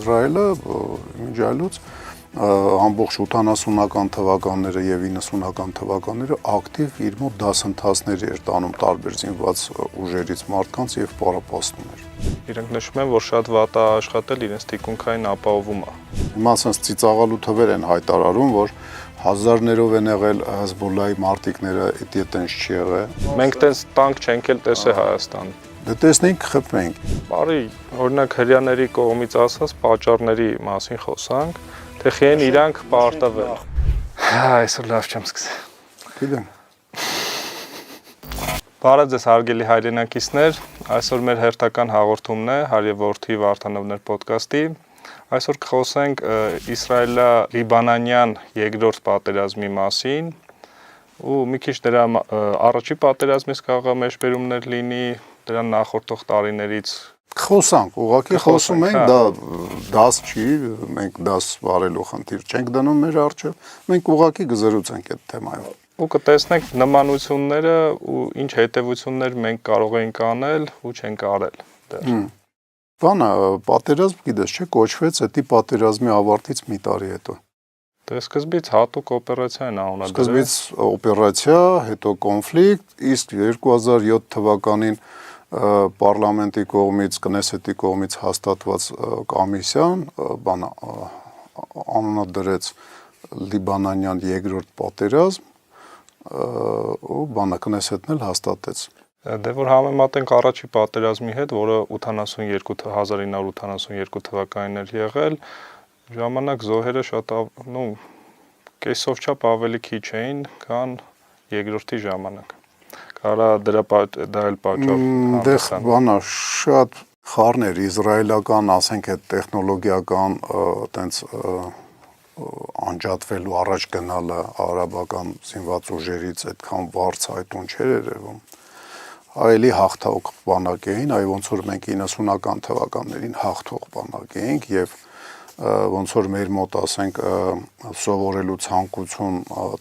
Իսրայելը միջայլոց ամբողջ 80-ական թվականները եւ 90-ական թվականները ակտիվ իր մոտ դասընթացներ էր տանում տարբեր զինված ուժերից մարդկանց եւ պարապացնում էր։ Իրենք նշում են, որ շատ վատ է աշխատել իրենց թիկունքային ապահովումը։ Հիմա ասած ծիծաղալու թվեր են հայտարարում, որ հազարներով են եղել Հեզբոլլայի մարտիկները, դա այդպես չի եղել։ Մենք տես տանկ չենք էլ տեսել Հայաստան։ Դե տեսնենք, խփենք։ Բարի, օրինակ հрьяաների կողմից ասած պատճառների մասին խոսանք, թե խեն իրանք պարտվել։ Այսօր լավ չեմ սկսել։ Գիտեմ։ Բարև ձեզ հարգելի հայրենակիցներ, այսօր մեր հերթական հաղորդումն է Հարևորդի Վարդանովներ ոդկասթի։ Այսօր կխոսենք Իսրայելա-լիբանանյան երկրորդ պատերազմի մասին ու մի քիչ դրա առաջի պատերազմից կարող է մեջբերումներ լինի, դրան նախորդող տարիներից Խոսանք, ուղղակի խոսում ենք, դա դաս չի, մենք դաս վարելու խնդիր չենք դնում մեր առջև, մենք ուղղակի գզրուցենք այդ թեմայով։ Ու կտեսնենք նմանությունները ու ինչ հետևություններ մենք կարող ենք անել ու չենք արել դեռ։ Բանը պատերազմ գիտես, չէ, կոչվեց էդի պատերազմի ավարտից մի տարի հետո։ Դե սկզբից հատուկ օպերացիա են անունադրել։ Սկզբից օպերացիա, հետո կոնֆլիկտ, իսկ 2007 թվականին պարլամենտի կողմից, կնեսետի կողմից հաստատված կոմիսիան բանը անունադրեց լիբանանյան երկրորդ պատերազմ ու բանը կնեսետն էլ հաստատեց։ Դե որ համեմատենք առաջի պատերազմի հետ, որը 1982 թվականին էր եղել, ժամանակ զոհերը շատ կեսով չափ ավելի քիչ էին, քան երկրորդի ժամանակ։ Կարա դա էլ պատճառ Դες բանա շատ խառներ իսրայելական, ասենք այդ տեխնոլոգիական տենց անջատվելու առաջ գնալը արաբական զինված ուժերից այդքան վարձ այդուն չէր երևում։ Այլի հաղթող բանակ էին, այ ոնց որ մենք 90-ական թվականներին հաղթող բանակ էինք եւ ոնց որ մեր մոտ ասենք սովորելու ցանկություն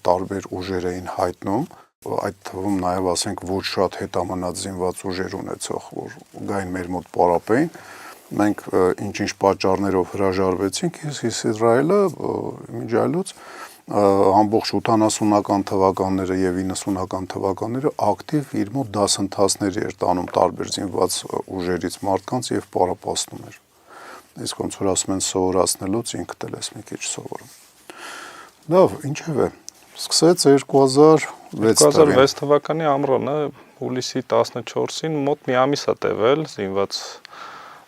տարբեր ուժեր էին հայտնում, այդ թվում նաեւ ասենք ոչ շատ հետամնաց զինված ուժեր ունեցող, որ գային մեր մոտ պարապեին, մենք ինչ-ինչ պատճառներով հրաժարվեցինք, Իսրայելը միջայլոց ամբողջ 80-ական թվականները եւ 90-ական թվականները ակտիվ իր մոտ դասընթացներ էր տանում տարբեր զինված ուժերից մարդկանց եւ պարապացնում էր։ Իսկ ոնց որ ասում են սովորացնելուց ինքդ էլ ես մի քիչ սովորում։ Լավ, ինչեւ է։ Սկսեց 2006 թվականի ամռանը, հուլիսի 14-ին մոտ մի ամիս է տևել զինված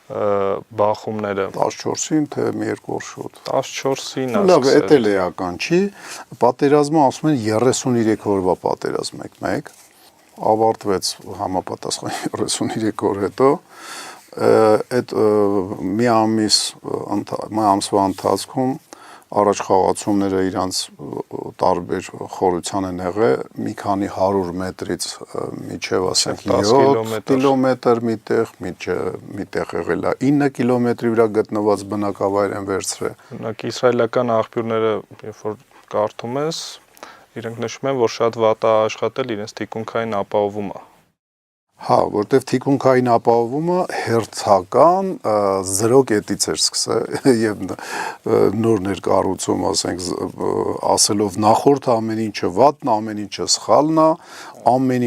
բախումները 14-ին թե մի երկու օր շուտ 14-ին լավ էդ էլ էական չի պատերազմը ասում են 33 օրվա պատերազմ եք ավարտվեց համապատասխան 33 օր հետո այդ մի ամսվա ընթացքում առաջ խաղացումները իրանց տարբեր խորության են եղել մի քանի 100 մետրից միջև ասենք 7 կիլոմետր միտեղ եղել է 9 կիլոմետրի վրա գտնված բնակավայր են վերցրել։ Օրինակ իսրայելական աղբյուրները երբ որ կարդում ես, իրենք նշում են, որ շատ վատ է աշխատել իրենց թիկունքային ապահովումը։ Հա, որտեվ թիկունքային ապահովումը հերթական 0 կետից էր սկսել եւ նոր ներկառուցում, ասենք, ասելով նախորդ ամեն ինչը վատն, ամեն ինչը սխալն է, ամեն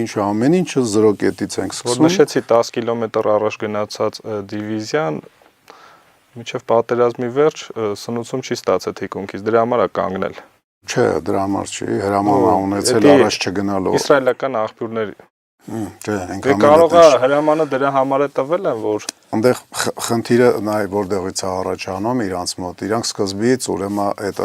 ինչը 0 կետից ենք սկսում։ Որ նշեցի 10 կիլոմետր առաջ գնացած դիվիզիան մինչև պատերազմի վերջ սնուցում չի ստացել թիկունքից, դրա համար է կանգնել։ Չէ, դրա համար չի, հրաման ունեցել առաջ չգնալով։ Իսրայելական աղբյուրների Չէ, Դե կարող է հրամանը դրա համար է տվել են, որ այնտեղ խնդիրը նայ որտեղից է առաջանում իրանց մոտ։ Իրանք սկզբից ուրեմն այդ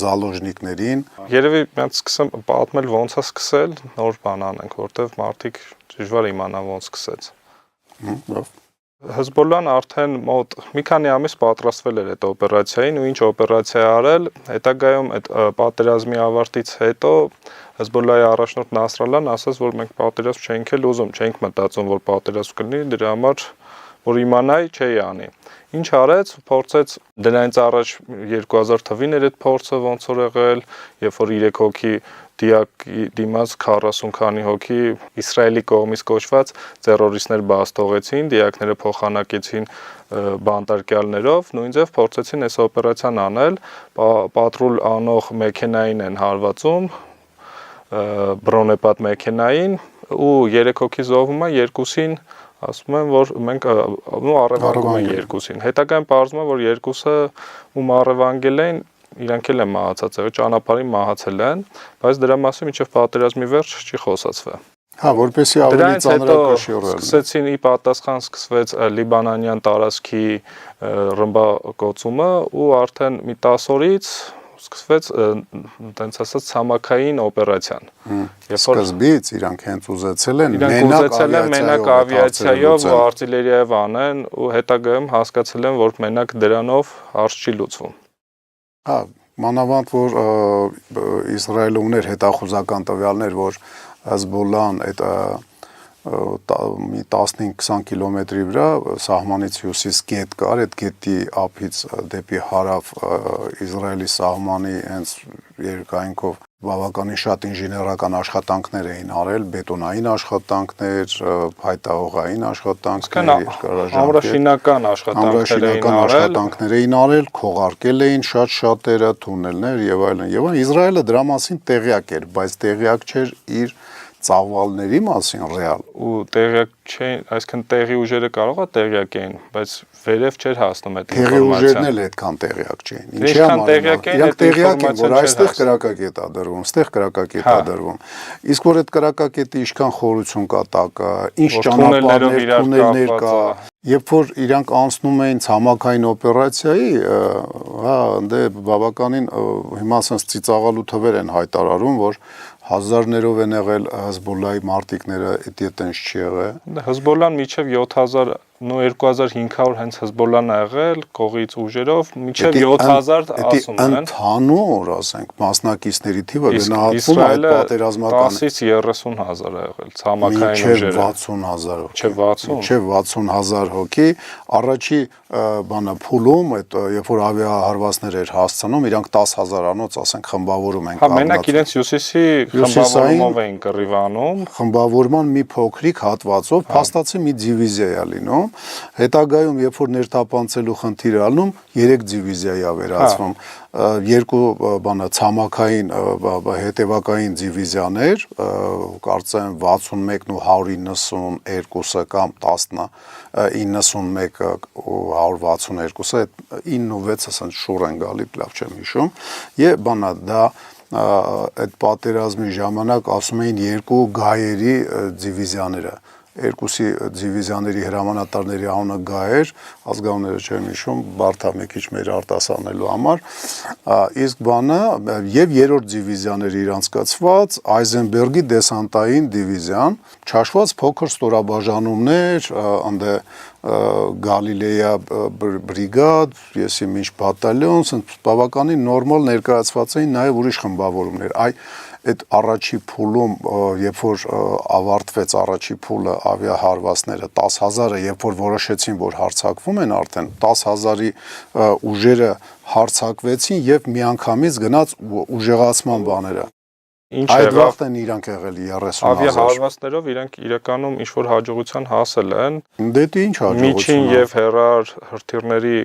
զալոժնիկներին Երևի մենք սկսեմ պատմել ոնց է սկսել, նոր բան անենք, որտեվ մարդիկ դժվար իմանան ոնց սկսեց։ Լավ։ Հեզբոլլան արդեն մոտ մի քանի ամիս պատրաստվել էր այդ օպերացիային ու ինչ օպերացիա արել, հետագայում այդ պատերազմի ավարտից հետո Հեզբոլլայի առաջնորդ Նասրալլան ասաց, որ մենք պատերազմ չենք էլ ուզում, չենք մտածում, որ պատերազմ կլինի, դրա համար որ իմանայի չէի անի։ Ինչ արեց, փորձեց դրանից առաջ 2000 թվին էր այդ փորձը ոնց որ եղել, երբ որ 3 հոգի դիակի դիմաց 40 քանի հոգի Իսրայելի կողմից կոչված terroristներ բաց թողեցին, դիակները փոխանակեցին բանտարկյալներով, նույն ձև փորձեցին այս օպերացիան անել, պատրուլ անող մեքենային են հարվածում, բրոնեպատ մեքենային ու 3 հոգի զոհվում է, երկուսին ասում են, որ մենք առևանգում են երկուսին։ Հետագայում պարզվում է, որ երկուսը ում առևանգել են, իրանք էլ են մահացած եղել, ճանապարհին մահացել են, բայց դրա մասին մինչև պատերազմի վերջ չի խոսացվել։ Հա, որպեսզի ավելի ծանրակշիռ սկսեցին ի պատասխան սկսվեց լիբանանյան տարածքի ռմբակոծումը ու արդեն մի 10 օրից սկսվեց տենց ասած ցամաքային օպերացիան։ Սկզբից իրանք հենց ուզեցել են մենակ ավիացիայով ու արտիլերիայով անեն ու հետագայում հասկացել են, որ մենակ դրանով հարց չի լուծվում։ Հա, մանավանդ որ Իսրայելը ուներ հետախուզական տվյալներ, որ Հեզբոլլահն այդ մի 15-20 կիլոմետրի վրա սահմանից հյուսիս գետ կար, այդ գետի ափից դեպի հարավ Իսրայելի սահմանի հենց երկայնքով բավականին շատ ինժեներական աշխատանքներ էին արել, բետոնային աշխատանքներ, փայտահողային աշխատանքներ, ամրաշինական աշխատանքներ էին արել, քողարկել էին շատ-շատերը, թունելներ եւ այլն։ Եվ Իսրայելը դրա մասին տեղյակ էր, բայց տեղյակ չէր իր ծավալների մասին ռեալ ու տեղյակ չէին, այսինքն տեղի ուժերը կարող է տեղյակ էին, բայց վերև չէր հասնում այդ տեղի ուժերն էլ այդքան տեղյակ չէին։ Ինչի համար իրանք տեղյակ են, որ այստեղ կրակակետ է դրվում, այստեղ կրակակետ է դրվում։ Իսկ որ այդ կրակակետի ինչքան խորություն կա տակը, ինչ ճանապարհներ, թունելներ կա, երբ որ իրանք անցնում էին ցամաքային օպերացիայի, հա, դե բավականին հիմա ասած ծիծաղալու թվեր են հայտարարում, որ հազարներով են եղել Հեզբոլլահի մարտիկները, դա այդտենց չի եղել։ Հեզբոլլահն միջև 7000 2500 հենց Հեզբոլլահն ա եղել կողից ուժերով, միջև 7000 ասում են։ Ընդհանուր, ասենք, մասնակիցների թիվը գնահատվում է այդ պատերազմական 10-ից 30000 ա եղել ցամաքային ուժերը։ Մինչև 60000 հոգի, առաջի բանը փուլում, այդ երբ որ ավիահարվածներ էր հասցնում, իրանք 10000-անոց, ասենք, խմբավորում են կազմած։ Հա, մենակ իրենց հյուսիսի խմբավորումով էին կռիվանում։ Խմբավորման մի փոքրիկ հատվածով փաստացի մի դիվիզիա է լինում։ Հետագայում, երբ որ ներթափանցելու խնդիր է ալնում, 3 դիվիզիայի է վերածվում, երկու բանը ցամաքային հետևակային դիվիզիաներ, կարծեմ 61-ն ու 192-ը կամ 91-ը ու 162-ը, 9 ու 6-ը ասենց շուռ են գալի, լավ չեմ հիշում, եւ բանը դա այդ պատերազմի ժամանակ ասում էին երկու գայերի դիվիզիաները, երկուսի դիվիզիաների հրամանատարների անունը Գա էր, ազգանունները չեմ հիշում, բարդ է մի քիչ մեր արտասանելու համար, իսկ բանը եւ երրորդ դիվիզիաների իրանցկացված Այզենբերգի դեսանտային դիվիզիան, չաշված փոքր ստորաբաժանումներ, անդե Գալիլեա բրիգադ, եսի մինչ բատալյոն, բավականին նորմալ ներկայացված էին նաեւ ուրիշ խմբավորումներ։ Այդ առաջի փուլում, երբ որ ավարտվեց առաջի փուլը ավիահարվածները 10000-ը, երբ որ որոշեցին, որ հարձակվում են արդեն 10000-ի ուժերը հարձակվեցին եւ միանգամից գնաց ուժեղացման բաները։ Այդ վաղտեն իրանք եղել 30000։ Ավիահարվածներով իրանք իրականում ինչ որ հաջողության հասել են։ Դե ինչ հաջողություն։ Միջին եւ հեռար հրթիռների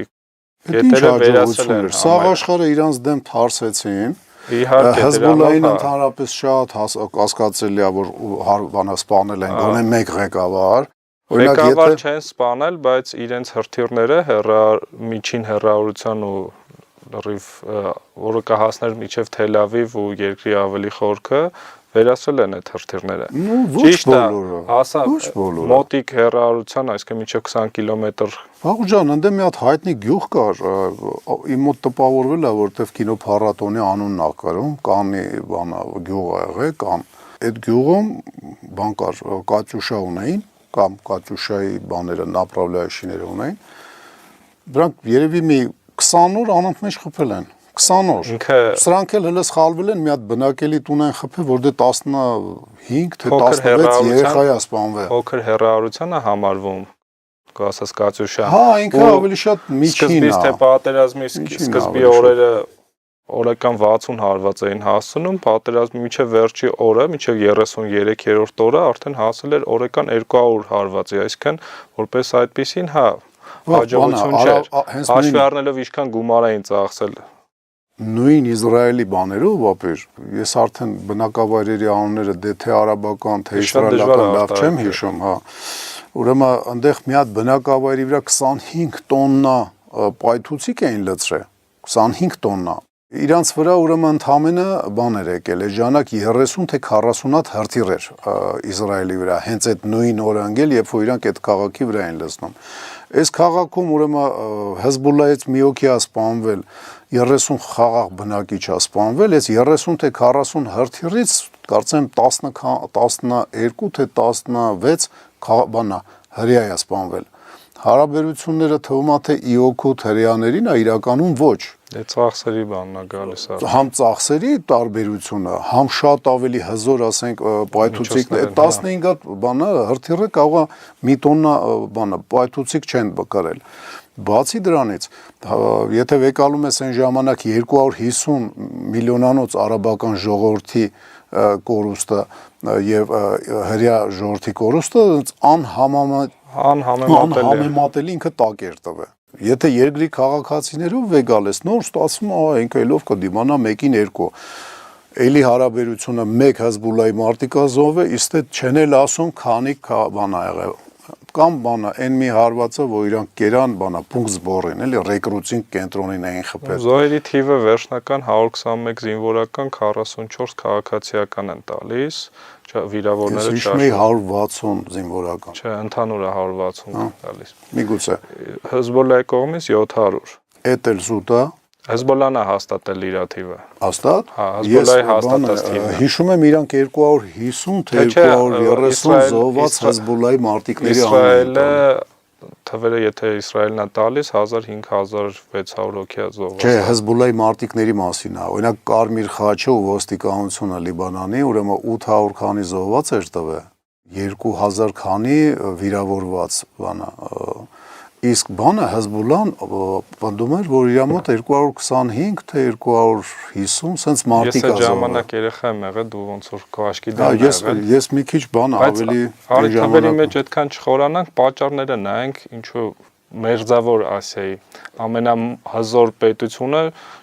կետերը վերացել են։ Սաղ աշխարհը իրանց դեմ թարսեցին։ Իհարկե Հեզբոլլահին ընդհանրապես շատ կասկածելի է, որ բանը սպանել են, գոնե մեկ ղեկավար։ Ղեկավար չեն սպանել, բայց իրենց հրթիռները միջին հեռավորության ու լրիվ որը կհասներ մինչև Թել Ավիվ ու երկրի ավելի խորքը վերացրել են այդ հրթիռները։ Ճիշտ է, մոտիկ հեռավորության, այսինքն մինչև 20 կիլոմետր։ Վաղուժան, ընդ մի հատ հայտնի գյուղ կար, իմ մոտ տպավորվել է, որտեվ կինոփառատոնի անունն ա կրում, Կանի բանը գյուղ ա եղել, կամ այդ գյուղում բան կար, կատյուշա ունեին, կամ կատյուշայի բաները, նապրավլյայշիները ունեին։ Դրանք երևի մի 20 օր անընդմեջ խփել են, 20 օր։ Սրանք էլ հենց սխալվել են, մի հատ բնակելի տուն են խփել, որ դե 15 թե 16 երեխա է սպանվել։ Փոքր հեռավորության է համարվում, ասած կատյուշա։ Հա, ինքը ավելի շատ միջին է։ Սկզբից թե պատերազմի սկզբի օրերը օրական 60 հարված էին հասցնում, պատերազմի միջև վերջի օրը, միջև 33-րդ օրը արդեն հասել էր օրական 200 հարվածի, այսինքն որպես այդպեսին, հաջողություն չէր, հաշվի առնելով ինչքան գումար էին ծախսել։ Նույն Իսրայելի բաներով, ապեր, ես արդեն բնակավայրերի անունները թե արաբական, թե իսրայելական լավ չեմ հիշում, ուրեմն այնտեղ մի հատ բնակավայրի վրա 25 տոննա պայթուցիկ էին լցրել, 25 տոննա։ Իրանց վրա ուրեմն ընդամենը բան էր եկել, այդ ժամանակ 30 թե 40 հատ հրթիռ էր Իսրայելի վրա, հենց այդ նույն օրը ընկել, երբ որ իրանք այդ քաղաքի վրա են լցնում։ Այս քաղաքում ուրեմն Հեզբոլլայից մի հոգի է սպանվել, 30 խաղաղ բնակիչ է սպանվել, այս 30 թե 40 հրթիռից կարծեմ 12 թե 16 բանա հրեա է սպանվել։ Հարաբերությունները թվում է թե իօքուտ հրեաներին է, իրականում ոչ։ Դե ծախսերի բանն է գալիս է։ Համ ծախսերի տարբերությունը, համ շատ ավելի հզոր, ասենք, պայթուցիկներ, 15 հատ բանը հրթիռը կարող է մի տոննա բանը պայթուցիկ չեն կրել։ Բացի դրանից, եթե վեկալում ես այն ժամանակ 250 միլիոնանոց արաբական ժողովրդի կորուստը եւ հրեա ժողովրդի կորուստը անհամեմատելի ինքը տակ էր տվել։ Եթե երկրի քաղաքացիներով վեկալ ես, նոր ստացվում է ինքը ելով կդիմանա 1-2։ Էլի հարաբերությունը 1 Հեզբոլլայի մարտիկազով է, իսկ դե չեն էլ ասում քանի բան ա եղել։ Կամ բանը այն մի հարվածը, որ իրանք կերան բանա փունկս բորեն, էլի ռեկրուտինգ կենտրոնին էին խփել։ Զոհերի թիվը վերջնական 121 զինվորական, 44 քաղաքացիական են տալիս, վիրավորները չաշվում։ 160 զինվորական։ Չէ, ընդհանուրը 160 տալիս։ Միգուցե։ Հեզբոլլայի կողմից 700։ Էդ էլ զուտ է։ Հեզբոլլան է հաստատել իր թիվը։ Հաստատ։ Հա, Հեզբոլլայի հաստատած թիվը։ Հիշում եմ իրանք 250 թե 230 զոհված Հեզբոլլայի մարտիկների Իսրայելը թվերը եթե Իսրայելն է տալիս 1500-1600 հոգի զոհված։ Չէ, Հեզբոլլայի մարտիկների մասին է։ Օրինակ Կարմիր խաչը ու ոստիկանությունը Լիբանանի ուրեմն 800 քանի զոհված էր տվել, 2000 քանի վիրավորված բանը։ Իսկ բանը Հեզբոլլան պնդում էր, որ իր մոտ 225 թե 250 սենց մարտիկ Ես ժամանակ երեխա եմ եղել, դու ոնց որ քո աշկի դեմ եղել։ Ես մի քիչ բան ավելի թվերի մեջ այդքան չխորանանք, պատճառները նայենք, ինչու Մերձավոր Ասիայի ամենահզոր պետությունը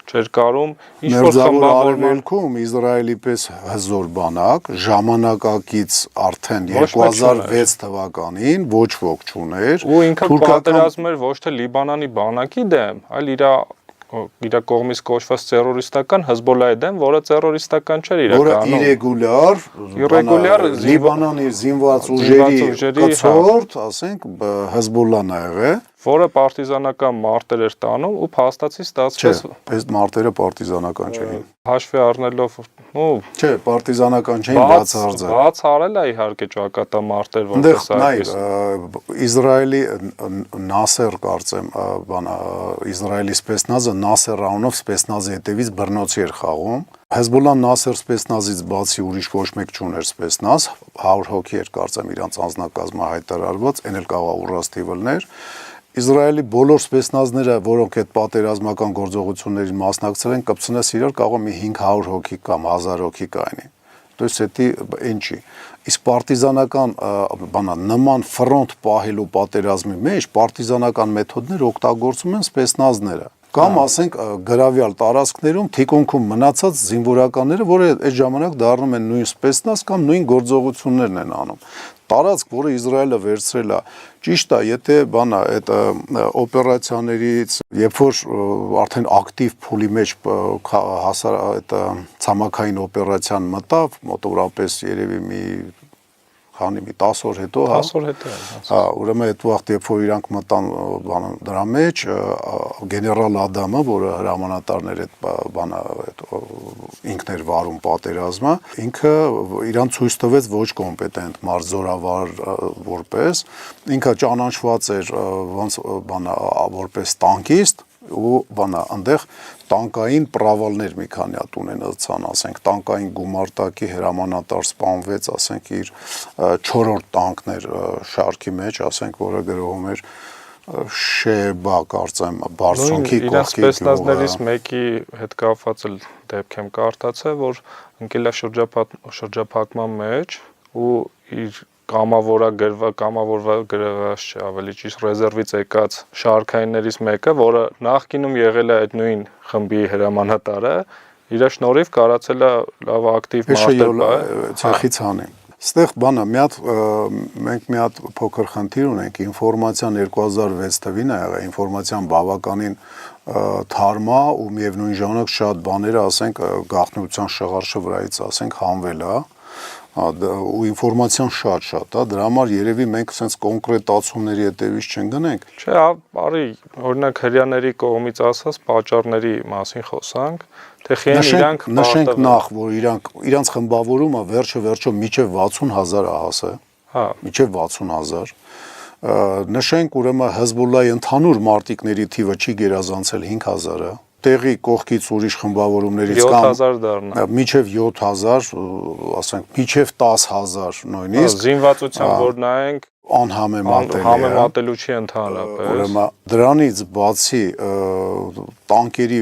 չէր կարում ինչ-որ խմբավորվում Իսրայելի պես հզոր բանակ ժամանակակից արդեն 2006 թվականին ոչ ոք չուներ ու ինքը պատերազմում էր ոչ թե Լիբանանի բանակի դեմ, այլ իր կողմից կոչված terroristական Հեզբոլլայի դեմ, որը terroristական չէր իրականում։ Որը իրեգուլյար Լիբանանի զինված ուժերի կցորդ, ասենք, Հեզբոլլան ա եղել, որը պարտիզանական մարտեր էր տանում ու փաստացի ստացվեց։ Չէ, այս մարտերը պարտիզանական չէին։ Հաշվի առնելով, չէ, պարտիզանական չէին, բացարձակ։ Բացառել է իհարկե ճակատամարտեր, որպես այդպես։ Իսրայելի Նասեր կարծեմ, բանա, Իսրայելի սպեցնազը Նասեր անունով սպեցնազի հետևից բռնոցի էր խաղում։ Հեզբոլլան Նասեր սպեցնազից բացի ուրիշ ոչ մեկ չուներ սպեցնազ, 100 հոգի էր կարծեմ իրանց անձնակազմը հայտարարված, այն էլ կարող ուռած թիվներ։ Իսրայելի բոլոր սպեցնազները, որոնք այդ պատերազմական գործողություններին մասնակցել են, կպցնես իրար կարող մի 500 հոգի կամ 1000 հոգի կայնի։ То есть դա ինչ չի։ Իսկ պարտիզանական բանա նման ֆրոնտ պահելու պատերազմի մեջ պարտիզանական մեթոդներ օգտագործում են սպեցնազները։ Կամ ասենք գրավյալ տարածքներում թիկունքում մնացած զինվորականները, որը այդ ժամանակ դառնում են նույն սպեցնազ կամ նույն գործողություններն են անում։ Տարածք, որը Իսրայելը վերցրել է, ճիշտ է, եթե բանա այդ օպերացիաներից, երբ որ արդեն ակտիվ փուլի մեջ հասար այդ ցամաքային օպերացիան մտավ, մոտավորապես երևի մի 10 օր հետո, 10 օր հետո։ Հա, ուրեմն այդ վաղ երբ որ իրանք մտան դրա մեջ, գեներալ Ադամը, որը հրամանատարներ այդ բանը ինքն էր վարում պատերազմը, ինքը իրան ցույց տվեց ոչ կոմպետենտ մարզորավար որպես, ինքը ճանաչված էր ոնց բանը որպես տանկիստ ու բանա այնտեղ տանկային պրավալներ մի քանի հատ ունենացան, ասենք տանկային գումարտակի հրամանատար սպանվեց, ասենք իր 4-րդ տանկներ շարքի մեջ, ասենք որը գրողում էր Շեբա կարծեմ բարձունքի Իրենց կողքի սպեցնազներից մեկի հետ կապված էլ դեպք եմ կարդացել, որ ընկել է շրջափակման մեջ ու իր կամավորված գրված չէ, ավելի ճիշտ ռեզերվից եկած շարքայիններից մեկը, որը նախկինում եղել է այդ նույն խմբի հրամանատարը, իր շնորհիվ կարացել է լավ ակտիվ մարտել ցեխից անեմ։ Ստեղ բանը մենք մի հատ փոքր խնդիր ունենք, ինֆորմացիան 2006 թվին ա եղել, ինֆորմացիան բավականին թարմա ու միևնույն ժամանակ շատ բաները, ասենք, գաղտնիության շղարշը վրայից, ասենք, հանվել է, ու ինֆորմացիան շատ է, դրա համար երևի մենք sense կոնկրետացումների հետևից չընկնենք։ Չէ, արի, օրինակ հрьяաների կողմից ասած պատճառների մասին խոսանք, թե իրանք նշենք նախ, որ իրանք խմբավորումը վերջը միջև 60,000 է հասել, հա, միջև 60,000, նշենք ուրեմն Հեզբոլլահի ընդհանուր մարտիկների թիվը չի գերազանցել 5,000-ը, տեղի կողքից ուրիշ խմբավորումներից կամ 7000 դառնա, միջև 7000, ասենք, միջև 10,000 նույնիսկ զինվածության որ նայենք անհամեմատելի չի ընդհանրապես, ուրեմն դրանից բացի տանկերի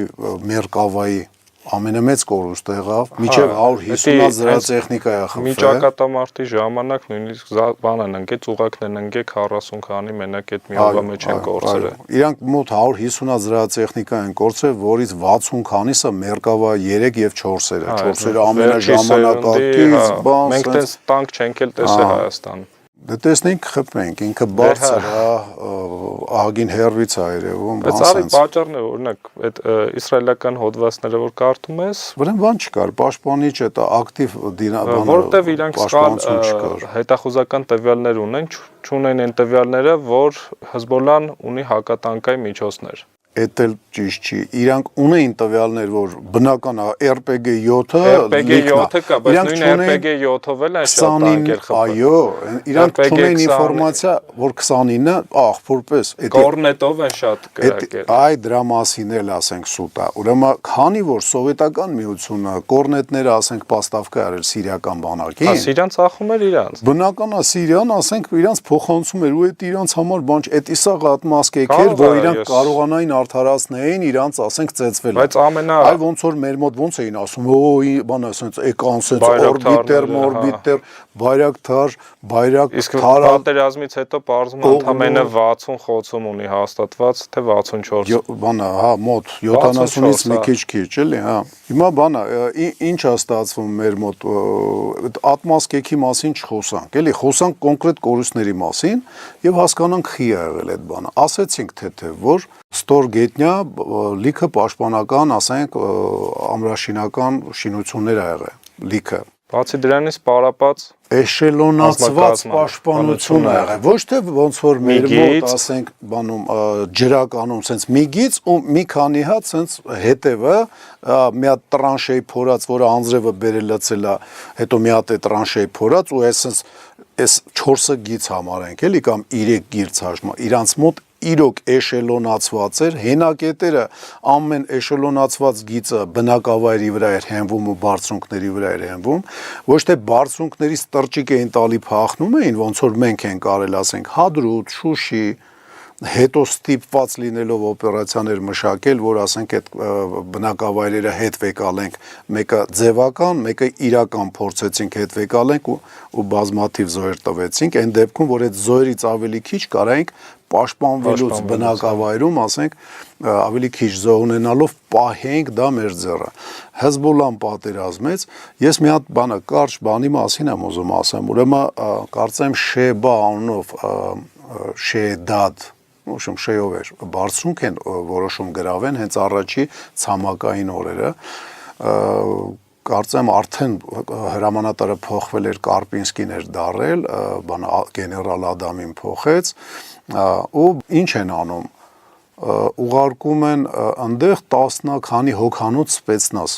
Մերկավայի ամենամեծ կորուստը եղավ, միջև 150,000 զրահատեխնիկա է խփվել։ Մի ճակատամարտի ժամանակ նույնիսկ բան են ընկել, ծուղակն են ընկել 40 քանի մենակ այդ մի օրվա մեջ են կորցրել։ Իրանք մոտ 150,000 զրահատեխնիկա են կորցրել, որից 60 քանիսը Մերկավա 3 եւ 4-երը, 4-երը ամենաժամանակակից բան։ Մենք տես տանկ չենք էլ տեսել Հայաստան։ Դե տեսնենք խփենք, ինքը բարձր է, ահագին հերվից է երևում, բայց արի պատճառն է, օրինակ, այդ իսրայելական հոդվածները որ կարդում ես, ուրեմն բան չկար, պաշտպանիչ է, դա ակտիվ որտեվ իրանք սկալ հետախուզական տվյալներ ունեն, չունեն այն տվյալները, որ Հեզբոլլահն ունի հակատանկային միջոցներ։ Էդ էլ ճիշտ չի։ Իրանք ունեին տվյալներ, որ բնական RPG 7-ը RPG 7-ը կա, բայց նույն RPG 7-ով էլ են շատ տանկեր խփել։ Այո, իրանք ունեն ինֆորմացիա, որ 29-ը աղբորպես կորնետով են շատ կրակել։ Այ դրա մասին էլ ասենք սուտ է։ Ուրեմն քանի որ սովետական միությունը կորնետները, ասենք, պաստավկա արել սիրիական բանակին։ Սիրիան ծախում էր իրանց։ Բնական է Սիրիան, ասենք, իրանց փոխանցում էր ու այդ իրանց համար բան չէ, այդ իսաղ ատմասկեք էր, որ իրանք կարողանային արդարացնեին իրանց, ասենք, ծեծվել։ Բայց այ ոնց որ մեր մոտ ոնց էին ասում, բան ասենց եկան ասենց օրբիտեր, բայրակ իսկ պատերազմից հետո պարզվում է ընդամենը 60 խոցում ունի հաստատված, թե 64։ Բանը, հա, մոտ 70-ից մի քիչ, էլի, հա։ Հիմա բանը, ինչ է ստացվում մեր մոտ, ատմասկեքի մասին չխոսանք, էլի, խոսանք կոնկրետ կորուստների մասին եւ հասկանանք խի է եղել այդ բանը։ Ասեցինք թե որ ստորգետնյա լիքը պաշտպանական, ասենք, ամրաշինական շինություններ ա եղել, լիքը։ Բացի դրանից պարապած էշելոնացված պաշտպանություն ա եղել, ոչ թե ոնց որ մեր մոտ, ասենք, բանում ջրականում սենց միգից ու մի քանի հատ սենց հետևը մի հատ տրանշեի փորած, որը անձրևը բերել լցել է, հետո մի հատ է տրանշեի փորած ու այս 4-ը գից համարենք, էլի կամ 3 գիրց հաշմա, իրանց մոտ իրոք էշելոնացված էր, հենակետերը ամեն էշելոնացված գիծը բնակավայրի վրա էր հենվում ու բարձունքների վրա էր հենվում, ոչ թե բարձունքներից տրճիկ էին տալի փախնում էին, ոնց որ մենք ենք արել, ասենք, Հադրուտ, Շուշի, հետո ստիպված լինելով օպերացիաներ մշակել, որ ասենք այդ բնակավայրերը հետ վեկալենք, մեկը ձևական, մեկը իրական փորձեցինք հետ վեկալենք ու բազմաթիվ զոհեր տվեցինք, այն դեպքում, որ այդ զոհերից ավելի քիչ կարայինք պաշտպանվելուց բնակավայրում, ասենք, ավելի քիչ զոհ ունենալով պահենք դա մեր ձեռը։ Հեզբոլլահն պատերազմեց, ես մի հատ բանը կարճ բանի մասին եմ ուզում ասեմ, ուրեմն կարծեմ Շեբա անունով Շեդադ շեյով էր, բարձունք են որոշում գրավեն հենց առաջի ցամաքային օրերը, կարծեմ արդեն հրամանատարը փոխվել էր, Կարպինսկին էր դարել, գեներալ Ադամին փոխեց, ու ինչ են անում, ուղարկում են ընդեղ 10 քանի հոգանոց սպեցնազ,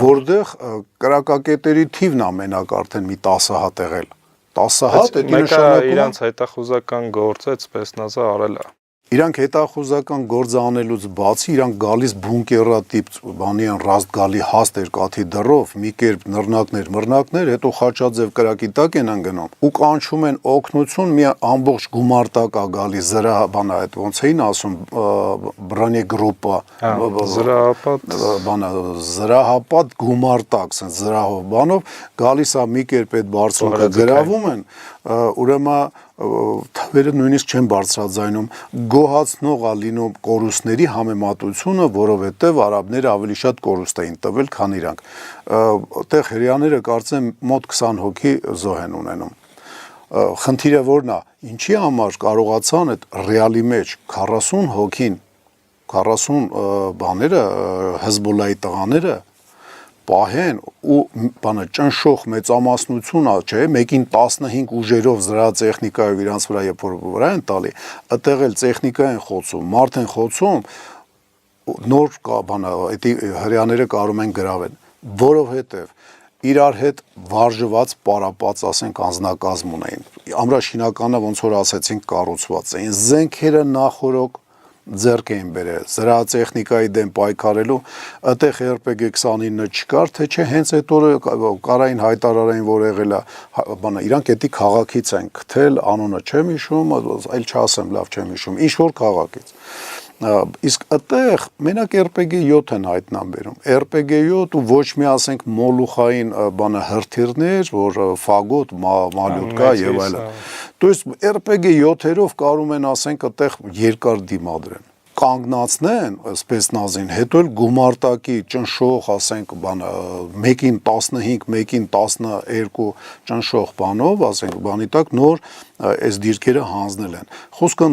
որտեղ կրակակետերի թիվն ամենակ արդեն մի 10 հատ եղել, 10 հատ, դա նշանակում է իրանց հետախուզական գործը սպեցնազը արել է։ Իրանք հետախուզական գործ անելուց բացի իրանք գալիս բունկերատիպ բանի են ռաստ գալի հաստ երկաթի դռով մի կերպ նռնակներ, հետո խաչաձև կրակի տակ են անգնում ու կանչում են օգնություն մի ամբողջ գումարտակ է գալի զրահաբանա այդ ոնց էին ասում բրանի գրուպա զրահապատ գումարտակ ասեն զրահով բանով գալիս է մի կերպ այդ բարձունքը գրավում են ուրեմն թվերը նույնիսկ չեն բարձրաձայնում գոհացնող է լինում կորուստների համեմատությունը, որովհետև արաբները ավելի շատ կորուստ էին տվել, քան իրանք։ Այդտեղ հрьяաները կարծեմ մոտ 20 հոգի զոհ են ունենում։ Խնդիրը որն է, ինչի համար կարողացան այդ ռեալի մեջ 40 հոգին, 40 բաները Հեզբոլլայի տղաները պահեն ու բանը ճնշող մեծամասնություն չէ, մեկին 15 ուժերով զրահատեխնիկայով իրանց վրա երբ որ վրա են տալի, այդտեղ էլ տեխնիկա են խոցում, մարդ են խոցում, նոր բանը, այդ հрьяաները կարող են գրավել, որովհետև իրար հետ վարժված, պարապած, ասենք, անձնակազմ ունեին։ Ամրաշինականը ոնց որ ասեցինք կառուցված էին, զենքերը նախորոք ձեռք էին բերել, զրահատեխնիկայի դեմ պայքարելու, այդտեղ RPG 29-ը չկար, թե չէ, հենց այդ օրը կարային հայտարարային, որ եղել է, բանը, իրանք էդի քաղաքից են գտել, անունը չեմ հիշում, այլ չասեմ, լավ չեմ հիշում, ինչ որ քաղաքից։ Իսկ այդտեղ մենակ RPG 7 են հայտնաբերում, RPG 7 ու ոչ մի ասենք մոլուխային բանը հրթիռներ, որ ֆագոտ, մալյուտկա եւ այլն։ То есть RPG 7-երով կարող են ասենք այդտեղ երկար դիմադրեն կանգնացնեն սպեցնազին, հետո էլ գումարտակի ճնշող, ասենք, բանը, մեկին 15, մեկին 12 ճնշող բանով, ասենք, բանի տակ նոր այս դիրքերը հանձնել են։ Խոսքը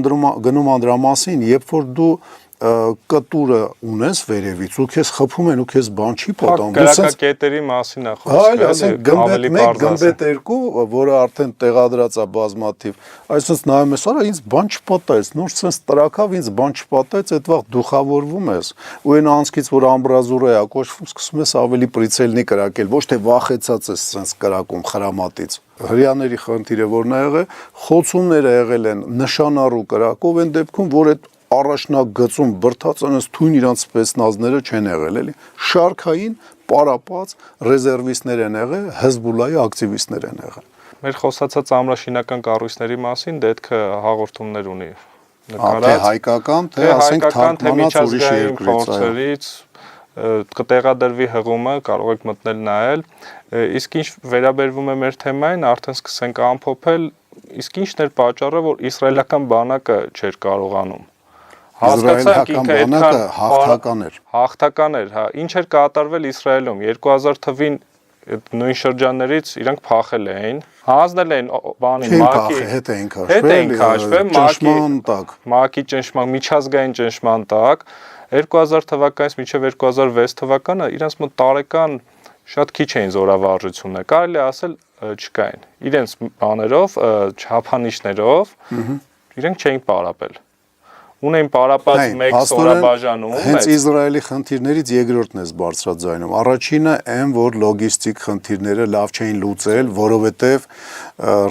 գնում անդրամասին, երբ որ դու կտուրը ունես վերևից ու քեզ խփում են ու քեզ բան չի պատահում գրակակետերի մասին է խոսքը ասենք գմբեթ 1 գմբեթ 2 որը արդեն տեղադրած է բազմաթիվ այսպես նայում ես արա ինձ բան չպատահեց նոր sense տրակավ ինձ բան չպատահեց այդ վաղ դուխավորվում ես ու այն անցքից որ ամբրազուրը է կոչվում սկսում ես ավելի պրիցելնի կրակել ոչ թե վախեցած ես sense կրակում խրամատից հрьяաների խնդիրը որն է եղել խոցումները եղել են նշանառու կրակով են դեպքում որ այդ առաջնագծում բրթած անց թույն իրանց սպեցնազները չեն եղել էլի շարքային պարապած ռեզերվիստներ են եղել Հեզբոլլայի ակտիվիստներ են եղել մեր խոսացած ամրաշինական կառույցների մասին դեպքը հաղորդումներ ունի նկարած թե հայկական թե ասենք թարգմանած ուրիշ երկրից կտեղադրվի հղումը կարող եք մտնել նայել իսկ ինչ վերաբերվում է մեր թեմային արդեն սկսենք ամփոփել իսկ ինչն էր պատճառը որ իսրայելական բանակը չէր կարողանում Իսրայելական բանակը հաղթական էր։ Հաղթական էր, հա։ Ինչ էր կատարվել Իսրայելում 2000 թվին նույն շրջաններից իրանք փախել էին, հանձնել էին բանի ՄԱԿ-ի հետ էին քաշվել, ճնշման տակ։ ՄԱԿ-ի ճնշման, միջազգային ճնշման տակ 2000 թվականից մինչև 2006 թվականը իրանք մոտ տարեկան շատ քիչ էին զորավարժություններ, կարելի ասել չկային։ Իրենց բաներով, չափանիշներով իրենք չէին պարապել։ Ունեն պարապած մեկ ստորաբաժանում հենց Իսրայելի խնդիրներից երկրորդն է բարձրաձայնում առաջինը այն որ լոգիստիկ խնդիրները լավ չէին լուծել որովհետև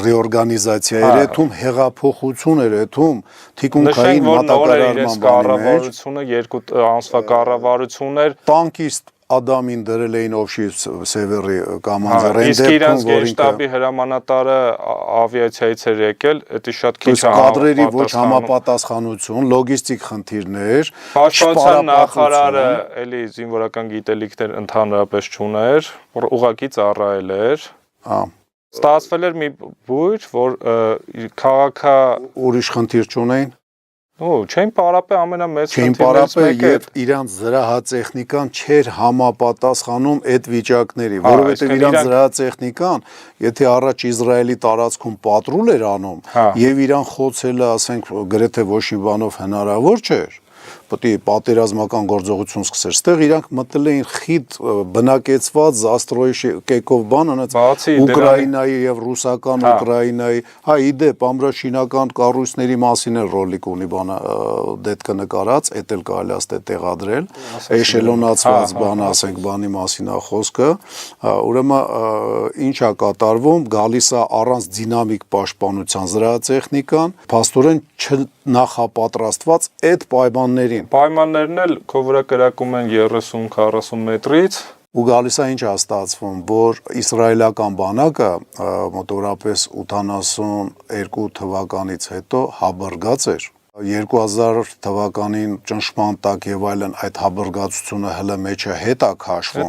ռեօրգանիզացիա էր եթում հեղափոխություն էր եթում թիկունքային մատակարարման կառավարությունը երկու ամսվա կառավարություն էր տանկիստ Ադամին դրել էին Օվշի Սևերի կամանձարեն դեպքում, որ ինքը գեշտաբի հրամանատարը ավիացիայից էր եկել, դա շատ քիչ է կադրերի ոչ համապատասխանություն, լոգիստիկ խնդիրներ, պաշտպանության նախարարը էլի զինվորական գիտելիքներ ընդհանրապես չուներ, ուղղակի ծառայել էր։ Ստացվել էր մի բույր, որ քաղաքը ուրիշ խնդիր չունեին։ Չեն պարապե ամենամեծ խնդիրներից մեկը եւ իրանց զրահատեխնիկան չէր համապատասխանում այդ վիճակների, որովհետեւ իրանց զրահատեխնիկան, եթե առաջ Իսրայելի տարածքում պատրուլ էր անում եւ իրան խոցելը, ասենք, գրեթե ոչ մի բանով հնարավոր չէր, պետք է պատերազմական գործողություն սկսեր։ Ստեղ իրանք մտել էին խիտ բնակեցված զաստրոյի կեկով բան, անց Ուկրաինայի եւ ռուսական Ուկրաինայի, հա իդեպ ամրաշինական կառույցների մասին էլ ռոլիկ ունի բանը դետքը նկարած, էդ էլ կարելի է տեղադրել, էշելոնացված բան, ասենք, բանի մասին է խոսքը, ուրեմն ինչ է կատարվում, գալիս է առանց դինամիկ պաշտպանության զրահատեխնիկան, փաստորեն չնախապատրաստված այդ պայմաններին։ Պայմաններն էլ քո վրա կրակում են 30-40 մետրից ու գալիս է ինչ է ստացվում, որ իսրայելական բանակը մոտավորապես 82 թվականից հետո հաբրգած էր 2000 թվականին ճնշման տակ եւ այլն այդ հաբրգացությունը հələ մեջը հետ է քաշվում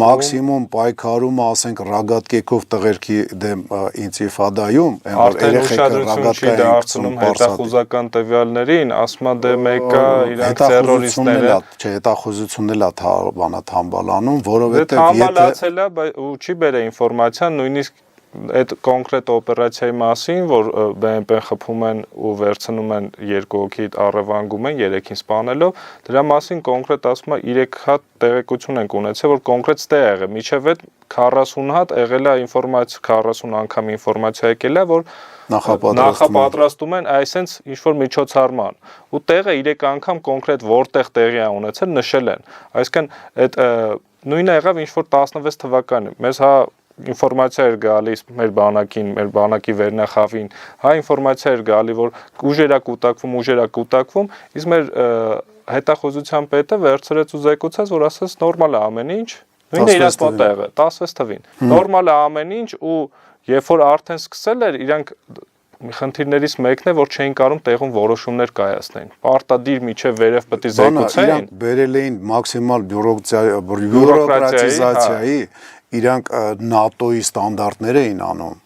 մաքսիմում պայքարումը ասենք ռագատկեքով տղերքի դեմ ինտիֆադայում որ երեխեքը ռագատկա դարձնում հետախուզական տվյալներին ասում է դե մեկը իրանք տերորիստներ են չէ հետախուզությունն էլ է բանա թամբալանում որովհետեւ թամբալացել է ու չի բերե ինֆորմացիան նույնիսկ այդ կոնկրետ օպերացիայի մասին, որ BNP-ն խփում են ու վերցնում են 2 հոգի առևանգում են 3-ին սպանելով, դրա մասին կոնկրետ ասում է 3 հատ տեղեկություն ենք ունեցել, որ կոնկրետ ստե է եղել, միջև այդ 40 հատ եղել է ինֆորմացիա, 40 անգամ ինֆորմացիա եկել է, որ նախապատրաստում են այսենց ինչ-որ միջոցառման ու տեղը 3 անգամ կոնկրետ որտեղ տեղի է ունեցել նշել են, այսինքն այդ նույնը եղավ ինչ-որ 16 թվականին, մեզ հա ինֆորմացիա էր գալիս մեր բանակին, մեր բանակի վերնախավին, հա ինֆորմացիա էր գալի, որ ուժերա կուտակվում, իսկ մեր հետախուզության պետը վերցրեց ու զեկուցեց, որ ասես նորմալ է ամեն ինչ, նույնը իրաց մոտ է եղել, 16 թվին, նորմալ է ամեն ինչ ու երբ որ արդեն սկսել էր, իրանք խնդիրներից մեկն է, որ չէին կարող տեղում որոշումներ կայացնեն։ Պարտադիր միջև վերև պետք է զեկուցեին։ Իրանք բերել էին մաքսիմալ բյուրոկրատիզացիայի, իրանք ՆԱՏՕ-ի ստանդարտներ էին անում,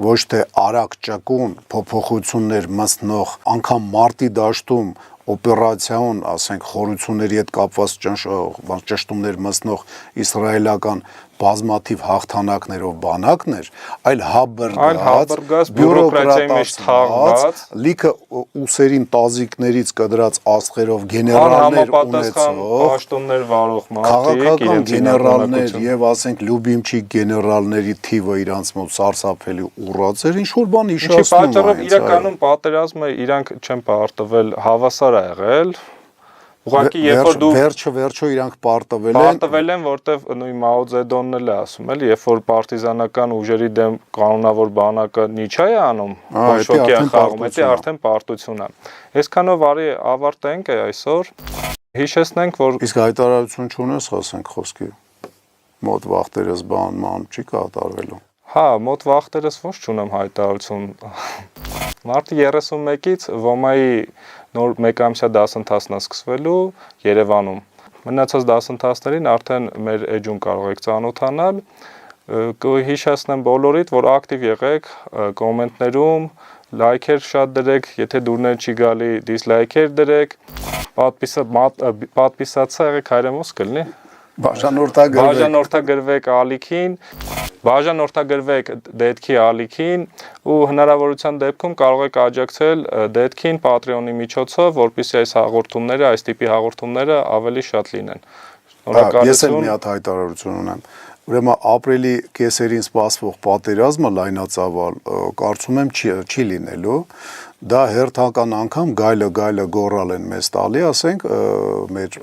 ոչ թե արագ ճկուն փոփոխություններ մտցնող, անգամ մարտի դաշտում օպերացիոն, ասենք, խորությունների հետ կապված ճշտումներ մտցնող իսրայելական բազմաթիվ հաղթանակներով բանակներ, այլ հաբրգած, բյուրոկրատիայի մեջ թաղված, լիքը ուսերին տազիկներից կդրած աստղերով գեներալներ ունեցող, պաշտոններ վարող մարդիկ, քաղաքական գեներալներ եւ ասենք լյուբիմչի գեներալների թիվը իրանց մոտ սարսափելի ուռած էր, ինչ որ բան իշացնում է։ Ինչի պատճառով իրականում պատերազմը իրանք չեն պարտվել, հավասար է եղել։ Ուղղակի երբ որ դու վերջը իրանք պարտվել են, որտեվ նույն Մաո Ձեդոնն էլ է ասում, էլի, երբ որ պարտիզանական ուժերի դեմ կանոնավոր բանակը նիչա է անում, ոչ ոքի է խաղում, դա արդեն պարտություն է։ Այսքանով արի ավարտենք այսօր։ Հիշեցնենք, որ իսկ հայտարարություն չունես, ասենք խոսքի։ Մոտ վախտերս բան չի կատարվելու։ Հա, մոտ վախտերս ոչ չունեմ հայտարարություն։ Մարտի 31-ից ՈՄԱ-ի նոր մեկամսյա դասընթացն է սկսվելու Երևանում։ Մնացած դասընթացներին արդեն մեր էջում կարող եք ծանոթանալ։ Կհիշեցնեմ բոլորիդ, որ ակտիվ եղեք կոմենտներում, լայքեր շատ դրեք, եթե դուրներ չի գալի, դիսլայքեր դրեք, պատպիսացա եղեք հայրենոց կլինի։ Բաժանորդագրվեք ալիքին, բաժանորդագրվեք դետքի ալիքին ու հնարավորության դեպքում կարող եք աջակցել դետքին Patreon-ի միջոցով, որպեսզի այս հաղորդումները, այս տիպի հաղորդումները ավելի շատ լինեն։ Ես էլ մի հատ հայտարարություն ունեմ։ Ուրեմն ապրիլի կեսերին սպասվող պատերազմը լայնածավալ կարծում եմ չի լինելու։ Դա հերթական անգամ գայլը գոռալ են մեզ տալի, ասենք, մեր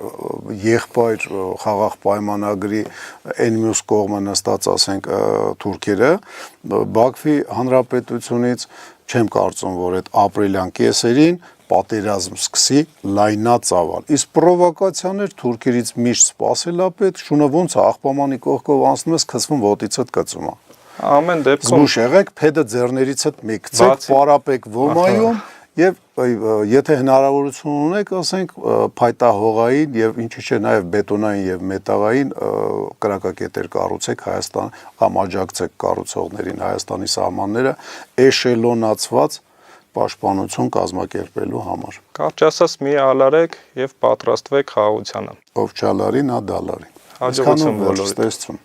եղբայր խաղաղ պայմանագրի այն մյուս կողմը նստած, ասենք, թուրքերը, Բաքվի հանրապետությունից չեմ կարծում, որ այդ ապրիլյան կեսերին պատերազմ սկսի լայնածավալ։ Իսկ պրովոկացիաներ թուրքերից միշտ սպասել է պետք, շունը ոնց է աղբամանի կողքով անցնում ես, քցվում ոտիցդ կծում է։ Ամեն դեպքում զգուշ եղեք, փեդը ձեռներից հետ մի գցեք, պարապեք ՈՄԱ-ում եւ եթե հնարավորություն ունեք, ասենք, փայտահողային եւ ինչի՞ չէ նաեւ բետոնային եւ մետաղային կրակակետեր կառուցեք Հայաստան կամ աջակցեք կառուցողներին Հայաստանի սահմանները էշելոնացված պաշտպանություն կազմակերպելու համար։ Կարճ ասած մի ալարեք եւ պատրաստվեք խաղաղությանը։ Ով չալարի, նա դալարի։ Հաջողություն բոլորիդ։